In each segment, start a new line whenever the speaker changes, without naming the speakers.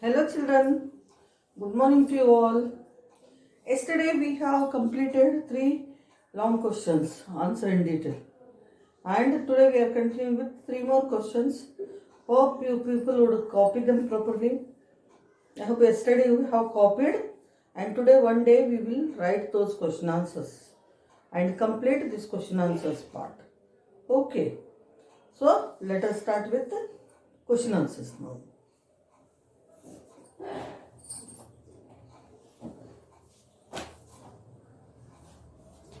Hello children, good morning to you all. Yesterday we have completed 3 long questions, answer in detail. And today we are continuing with 3 more questions. Hope you people would copy them properly. I hope yesterday you have copied and today one day we will write those question answers and complete this question answers part. Okay, so let us start with the question answers now.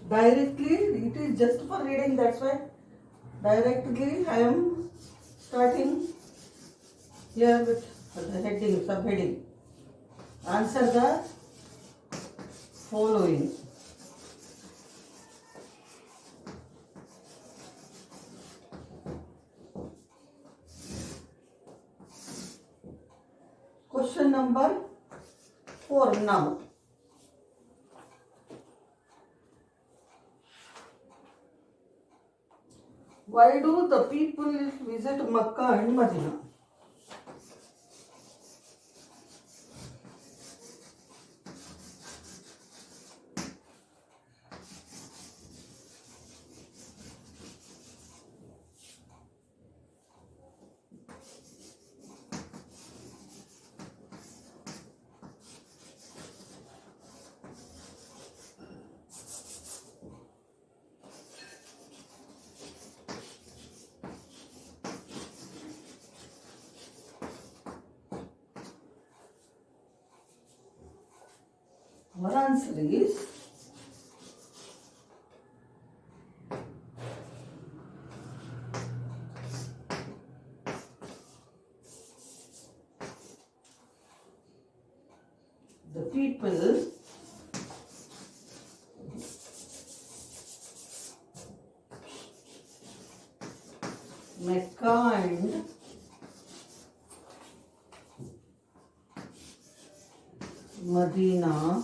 Directly, it is just for reading, that's why directly I am starting here with the heading, subheading. Answer the following. Question number 4 now. Why do the people visit Makkah and Medina? One answer is the people Mecca and Medina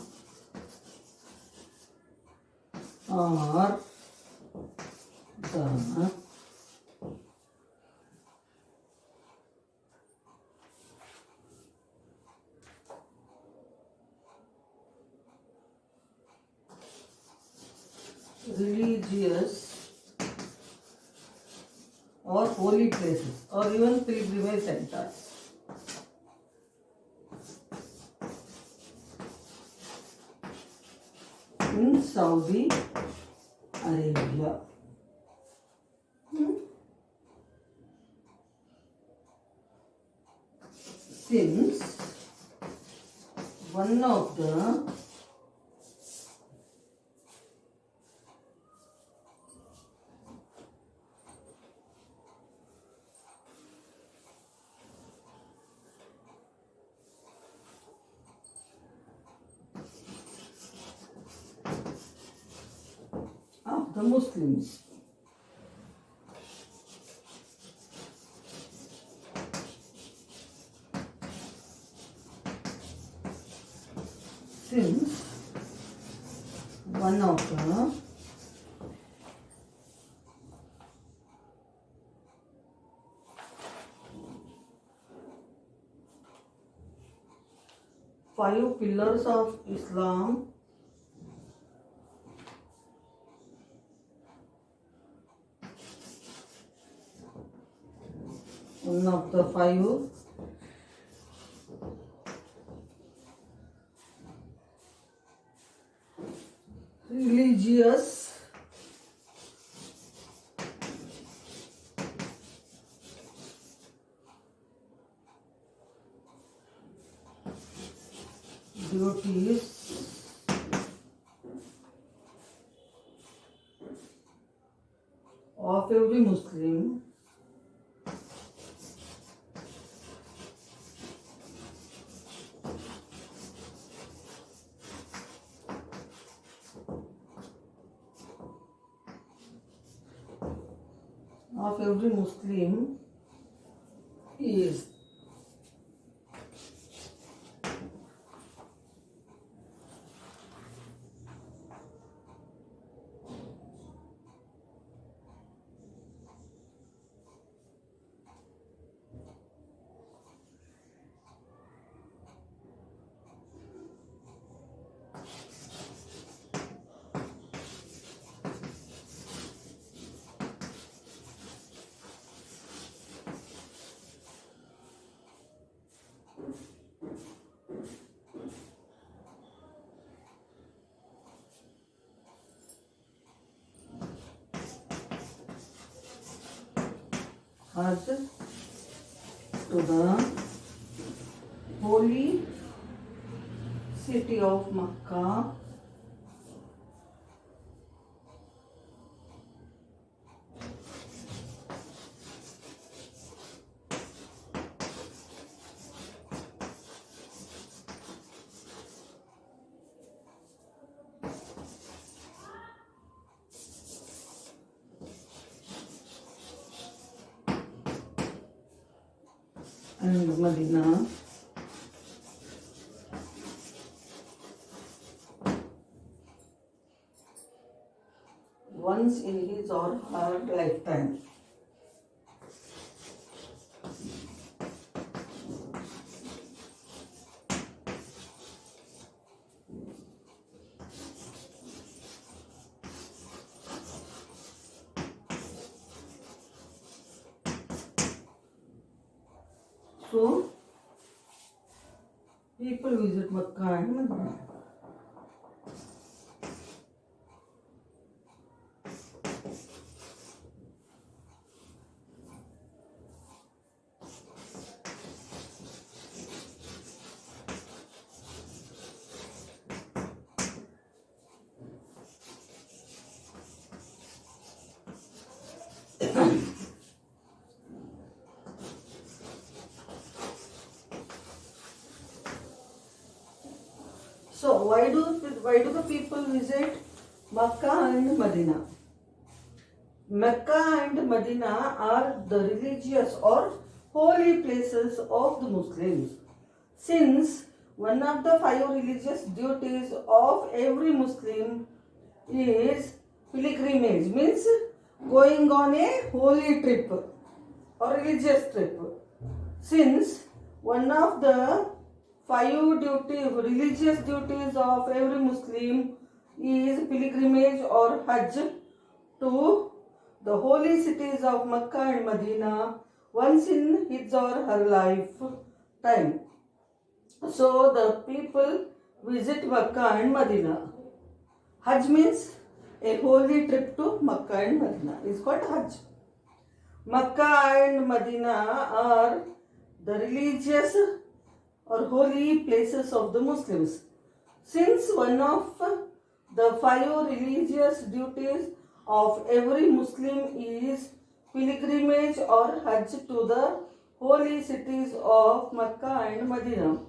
are the religious or holy places or even pilgrimage centers. In Saudi Arabia. Since one of the Muslims since one of the five pillars of Islam one of the five religious duties of every Muslim is Hajj to the holy city of Makkah and Medina once in his or her lifetime. So, people visit Makkah and Medina. So why do the people visit Makkah and Medina? Mecca and Medina are the religious or holy places of the Muslims. Since one of the 5 religious duties of every Muslim is pilgrimage, means going on a holy trip or religious trip. Since one of the 5 religious duties of every Muslim is pilgrimage or Hajj to the holy cities of Mecca and Medina once in his or her lifetime. So the people visit Mecca and Medina. Hajj means a holy trip to Mecca and Medina is called Hajj. Mecca and Medina are the religious or holy places of the Muslims. Since one of the 5 religious duties of every Muslim is pilgrimage or Hajj to the holy cities of Mecca and Medina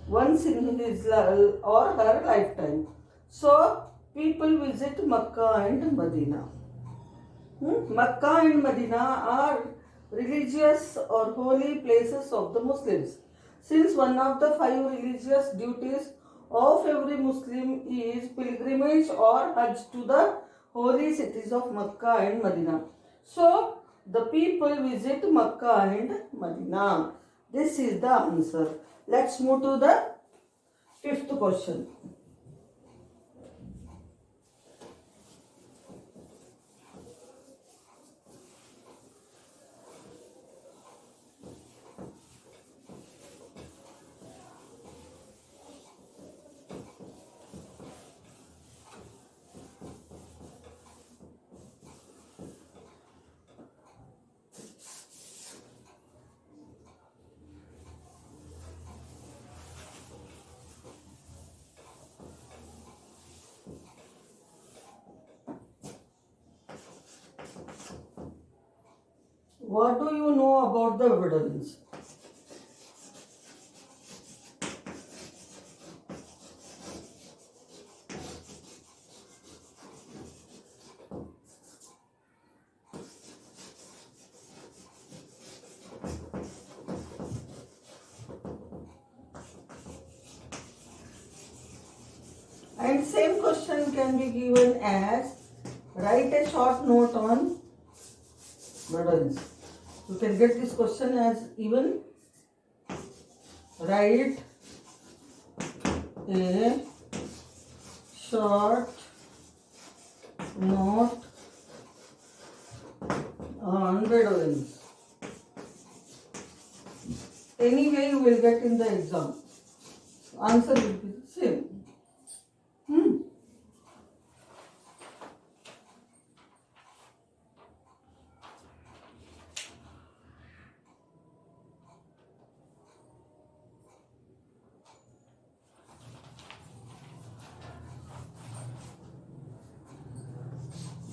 once in his or her lifetime. So, people visit Mecca and Medina. Mecca and Medina are religious or holy places of the Muslims. Since one of the 5 religious duties of every Muslim is pilgrimage or Hajj to the holy cities of Mecca and Medina. So, the people visit Mecca and Medina. This is the answer. Let's move to the 5th question. What do you know about the evidence? And same question can be given as write a short note on evidence. You can get this question as even write a short note on Bedouins. Anyway, you will get in the exam. Answer will be the same.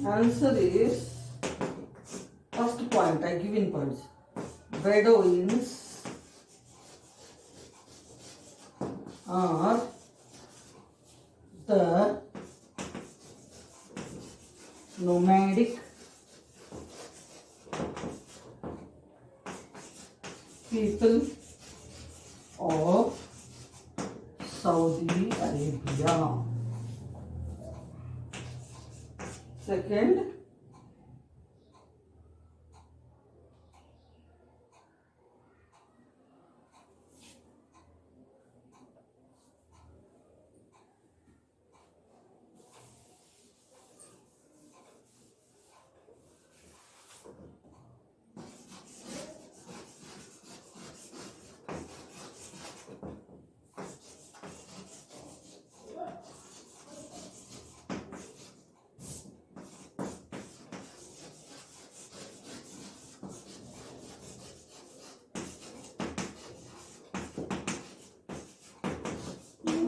Answer is first point. I give in points. Bedouins are the nomadic people of Saudi Arabia. Second,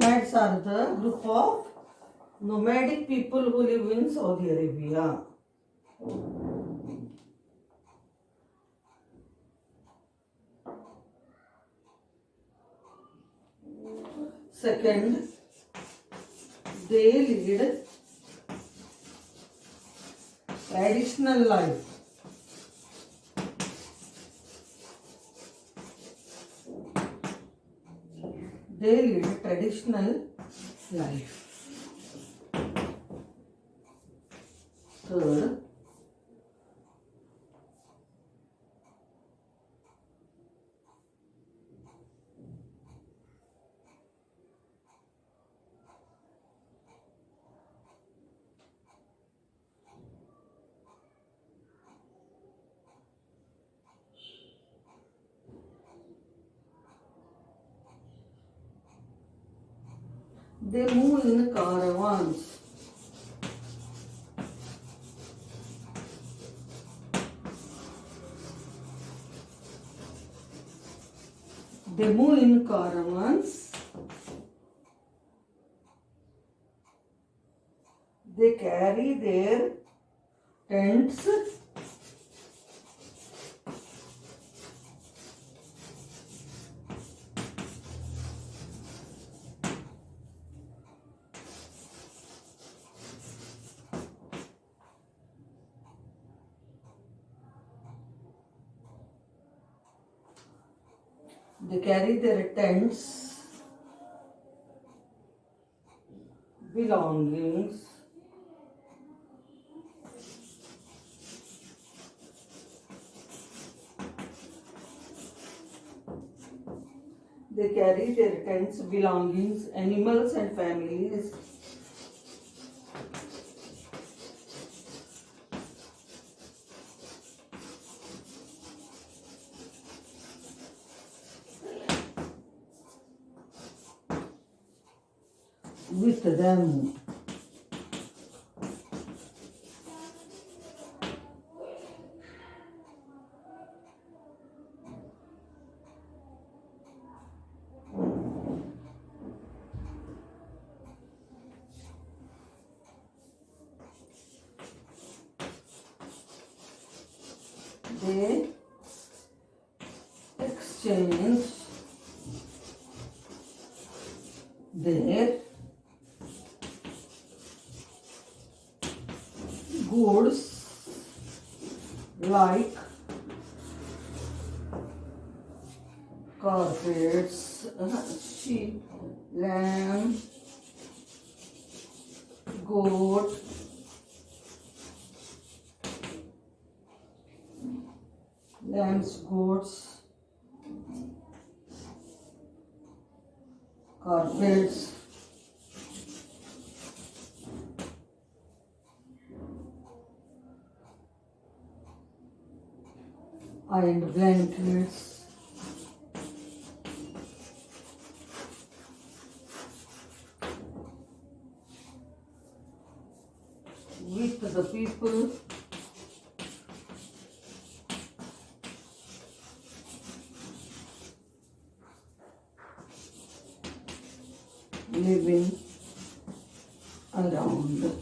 nomads are the group of nomadic people who live in Saudi Arabia. Second, they lead traditional life. They lead traditional life. Third, they move in caravans. They move in caravans. They carry their tents. They carry their tents, belongings, they carry their tents, belongings, animals and families. With them. They exchange their goods like carpets, sheep, lamb, goat, lambs, goats, carpets, and blankets. With the people living around.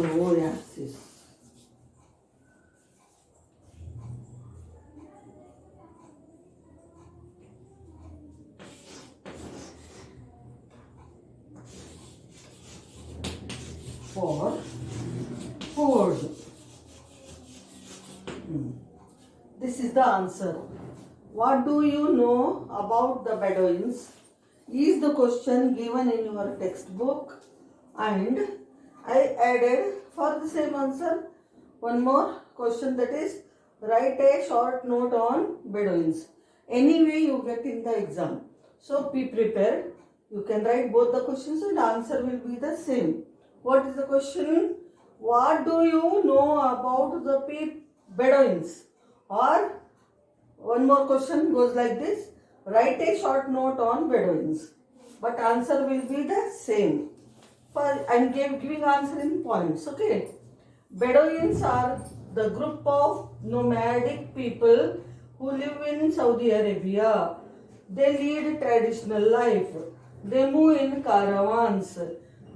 the oasis. For food. This is the answer. What do you know about the Bedouins? Is the question given in your textbook, and I added for the same answer one more question, that is write a short note on Bedouins. Anyway you get in the exam. So be prepared. You can write both the questions and answer will be the same. What is the question? What do you know about the Bedouins? Or one more question goes like this. Write a short note on Bedouins. But answer will be the same. I am giving answer in points. Okay. Bedouins are the group of nomadic people who live in Saudi Arabia. They lead traditional life. They move in caravans.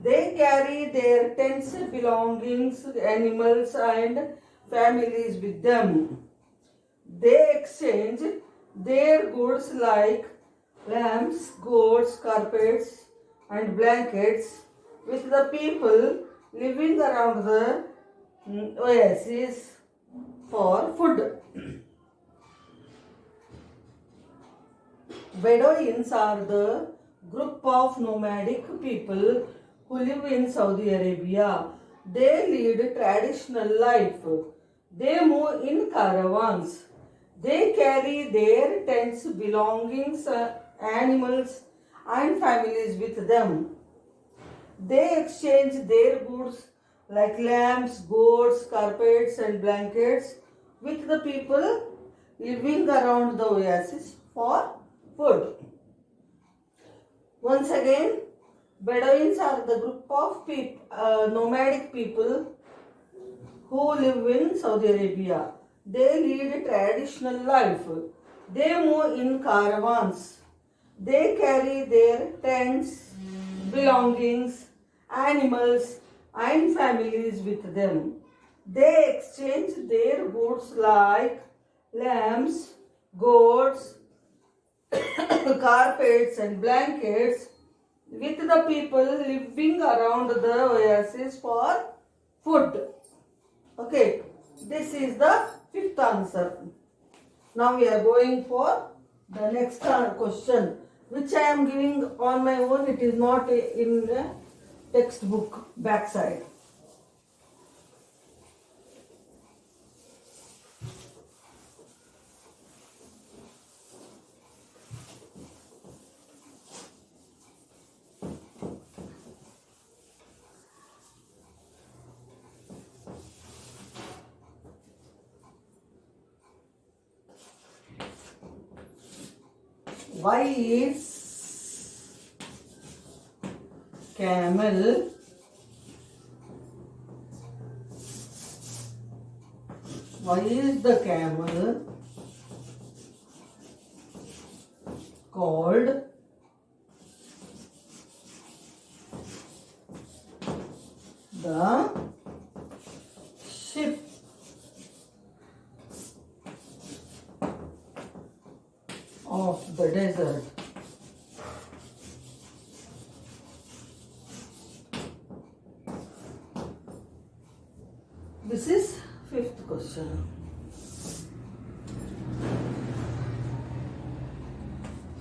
They carry their tents, belongings, animals and families with them. They exchange their goods like lamps, goats, carpets and blankets with the people living around the oasis for food. Bedouins are the group of nomadic people who live in Saudi Arabia. They lead traditional life. They move in caravans. They carry their tents, belongings, animals and families with them. They exchange their goods like lamps, goats, carpets and blankets with the people living around the oasis for food. Once again, Bedouins are the group of nomadic people who live in Saudi Arabia. They lead traditional life. They move in caravans. They carry their tents, belongings, animals and families with them. They exchange their goods like lamps, goats, carpets and blankets with the people living around the oasis for food. Okay, this is the fifth answer. Now we are going for the next question, which I am giving on my own. It is not in the textbook backside. Why is camel the camel called the ship of the desert? This is fifth question.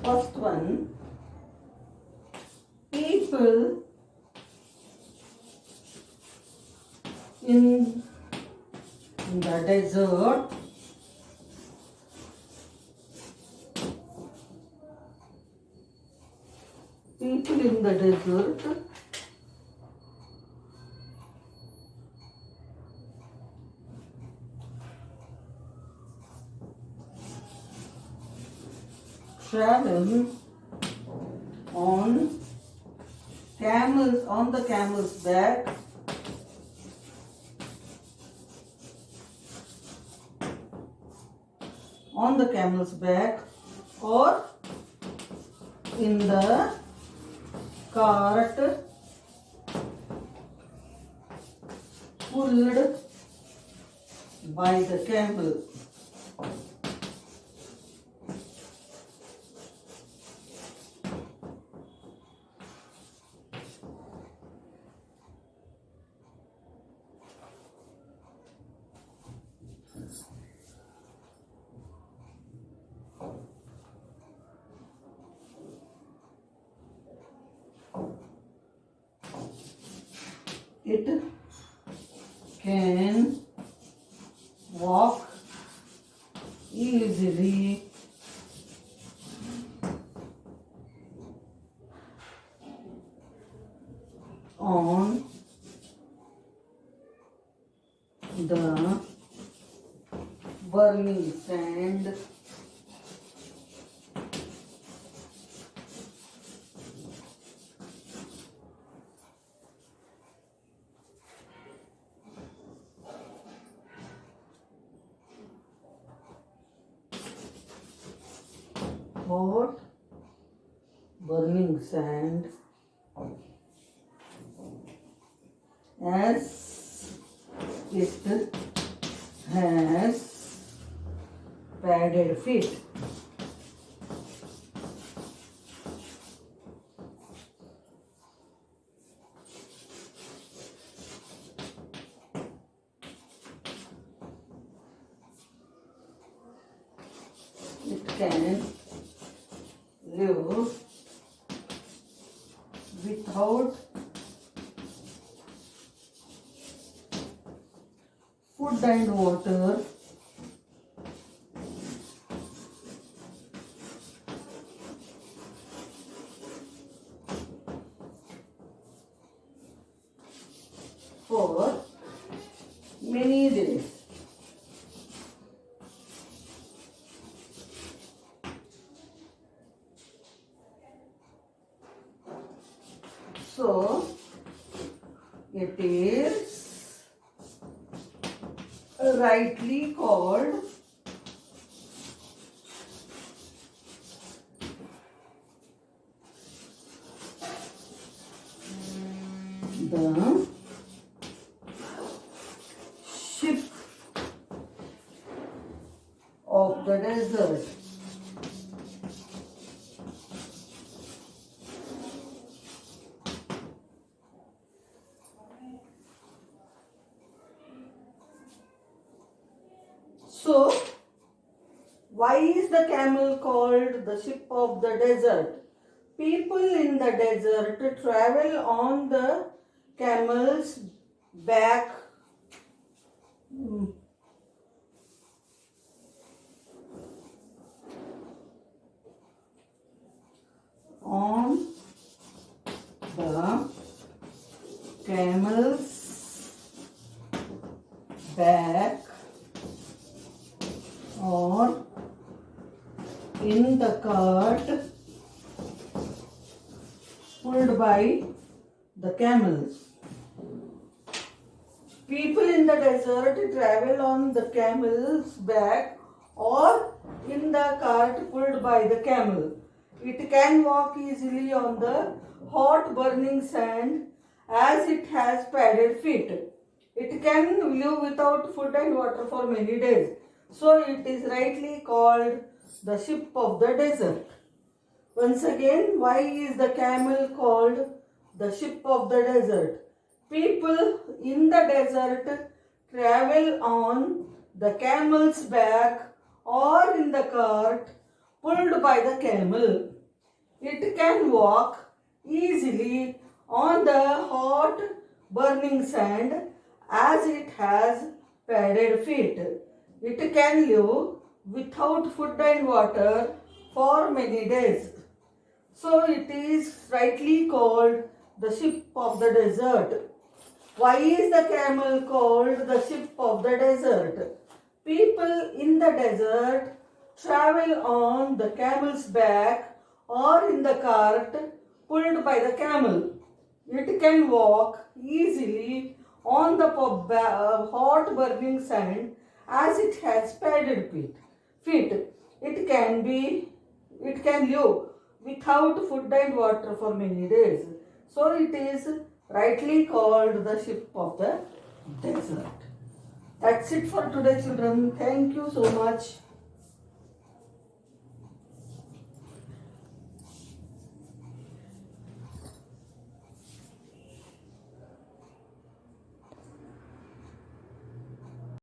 First one, people in the desert travel on the camel's back or in the cart pulled by the camel. It can walk easily on the burning sand. Hot burning sand as it has padded feet. It can live without food and water for many days. So, it is rightly called the ship of the desert. So, why is the camel called the ship of the desert? People in the desert travel on the camel's back on the camel's back or in the cart pulled by the camels. People in the desert travel on the camel's back or in the cart pulled by the camel. It can walk easily on the hot burning sand as it has padded feet. It can live without food and water for many days. So it is rightly called the ship of the desert. Once again, why is the camel called the ship of the desert? People in the desert travel on the camel's back or in the cart pulled by the camel. It can walk easily on the hot burning sand as it has padded feet. It can live without food and water for many days. So it is rightly called the ship of the desert. Why is the camel called the ship of the desert? People in the desert travel on the camel's back or in the cart pulled by the camel. It can walk easily on the hot burning sand as it has padded feet. It can live without food and water for many days. So it is rightly called the ship of the desert. That's it for today, children. Thank you so much.